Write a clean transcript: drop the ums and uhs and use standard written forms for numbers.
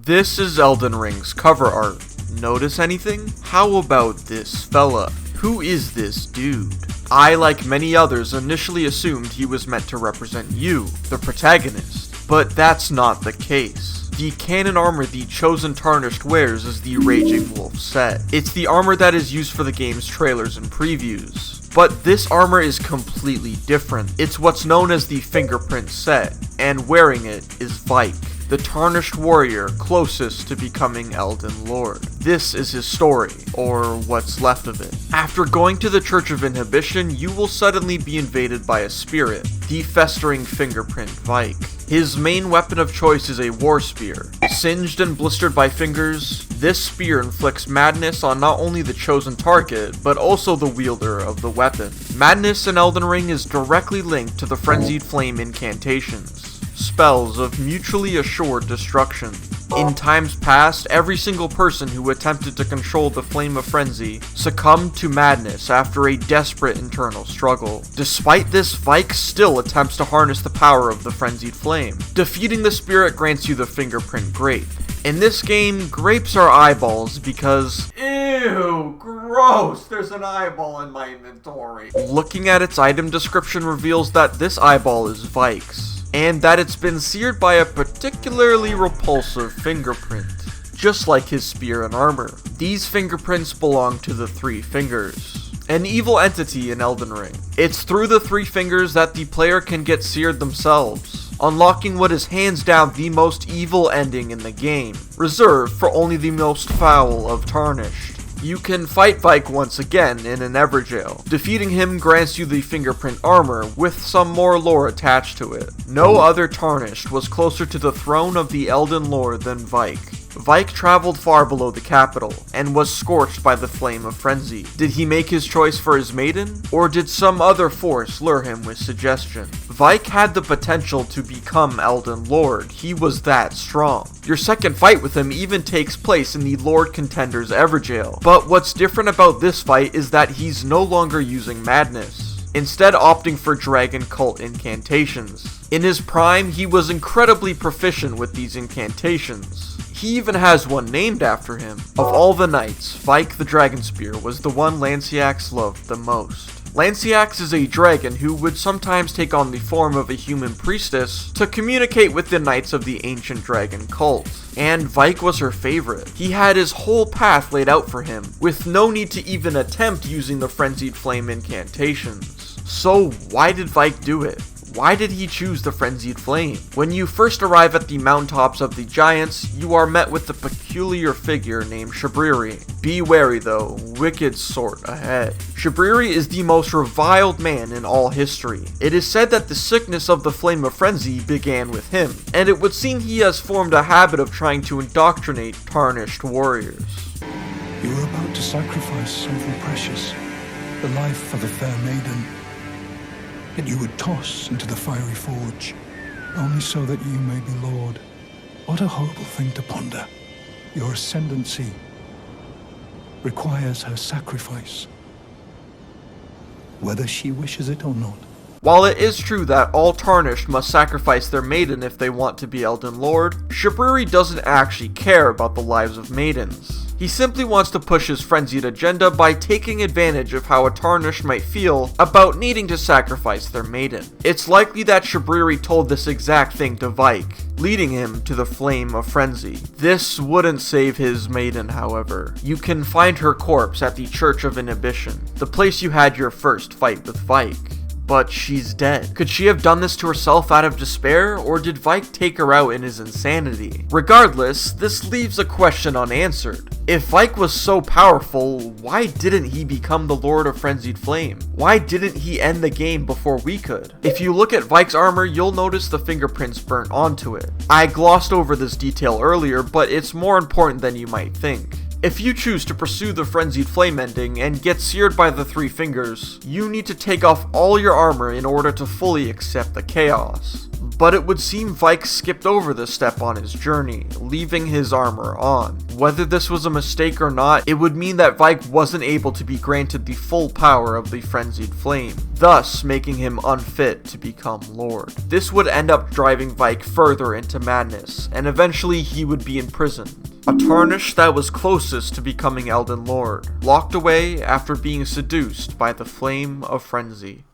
This is Elden Ring's cover art. Notice anything? How about this fella? Who is this dude? I, like many others, initially assumed he was meant to represent you, the protagonist, but that's not the case. The canon armor the chosen Tarnished wears is the Raging Wolf set. It's the armor that is used for the game's trailers and previews. But this armor is completely different. It's what's known as the Fingerprint set, and wearing it is Vyke, the tarnished warrior closest to becoming Elden Lord. This is his story, or what's left of it. After going to the Church of Inhibition, you will suddenly be invaded by a spirit, the festering fingerprint Vyke. His main weapon of choice is a war spear. Singed and blistered by fingers, this spear inflicts madness on not only the chosen target, but also the wielder of the weapon. Madness in Elden Ring is directly linked to the Frenzied Flame incantations, spells of mutually assured destruction. In times past, every single person who attempted to control the Flame of Frenzy succumbed to madness after a desperate internal struggle. Despite this, Vyke still attempts to harness the power of the Frenzied Flame. Defeating the spirit grants you the Fingerprint Grape. In this game, grapes are eyeballs because... Ew, gross, there's an eyeball in my inventory. Looking at its item description reveals that this eyeball is Vyke's, and that it's been seared by a particularly repulsive fingerprint, just like his spear and armor. These fingerprints belong to the Three Fingers, an evil entity in Elden Ring. It's through the Three Fingers that the player can get seared themselves, unlocking what is hands down the most evil ending in the game, reserved for only the most foul of Tarnished. You can fight Vyke once again in an Everjail. Defeating him grants you the Fingerprint armor, with some more lore attached to it. No other Tarnished was closer to the throne of the Elden Lord than Vyke. Vyke traveled far below the capital, and was scorched by the Flame of Frenzy. Did he make his choice for his maiden? Or did some other force lure him with suggestion? Vyke had the potential to become Elden Lord. He was that strong. Your second fight with him even takes place in the Lord Contender's Everjail. But what's different about this fight is that he's no longer using madness, instead opting for dragon cult incantations. In his prime, he was incredibly proficient with these incantations. He even has one named after him. Of all the knights, Vyke the Dragon Spear was the one Lansseax loved the most. Lansseax is a dragon who would sometimes take on the form of a human priestess to communicate with the knights of the ancient dragon cult, and Vyke was her favorite. He had his whole path laid out for him, with no need to even attempt using the Frenzied Flame incantations. So why did Vyke do it? Why did he choose the Frenzied Flame? When you first arrive at the mountaintops of the giants, you are met with a peculiar figure named Shabriri. Be wary though, wicked sort ahead. Shabriri is the most reviled man in all history. It is said that the sickness of the Flame of Frenzy began with him, and it would seem he has formed a habit of trying to indoctrinate tarnished warriors. You are about to sacrifice something precious, the life of a fair maiden, that you would toss into the fiery forge, only so that you may be Lord. What a horrible thing to ponder. Your ascendancy requires her sacrifice, whether she wishes it or not. While it is true that all Tarnished must sacrifice their maiden if they want to be Elden Lord, Shabriri doesn't actually care about the lives of maidens. He simply wants to push his frenzied agenda by taking advantage of how a Tarnished might feel about needing to sacrifice their maiden. It's likely that Shabriri told this exact thing to Vyke, leading him to the Flame of Frenzy. This wouldn't save his maiden, however. You can find her corpse at the Church of Inhibition, the place you had your first fight with Vyke. But she's dead. Could she have done this to herself out of despair, or did Vyke take her out in his insanity? Regardless, this leaves a question unanswered. If Vyke was so powerful, why didn't he become the Lord of Frenzied Flame? Why didn't he end the game before we could? If you look at Vyke's armor, you'll notice the fingerprints burnt onto it. I glossed over this detail earlier, but it's more important than you might think. If you choose to pursue the Frenzied Flame ending and get seared by the Three Fingers, you need to take off all your armor in order to fully accept the chaos. But it would seem Vyke skipped over this step on his journey, leaving his armor on. Whether this was a mistake or not, it would mean that Vyke wasn't able to be granted the full power of the frenzied flame, thus making him unfit to become Lord. This would end up driving Vyke further into madness, and eventually he would be imprisoned. A tarnished that was closest to becoming Elden Lord, locked away after being seduced by the flame of frenzy.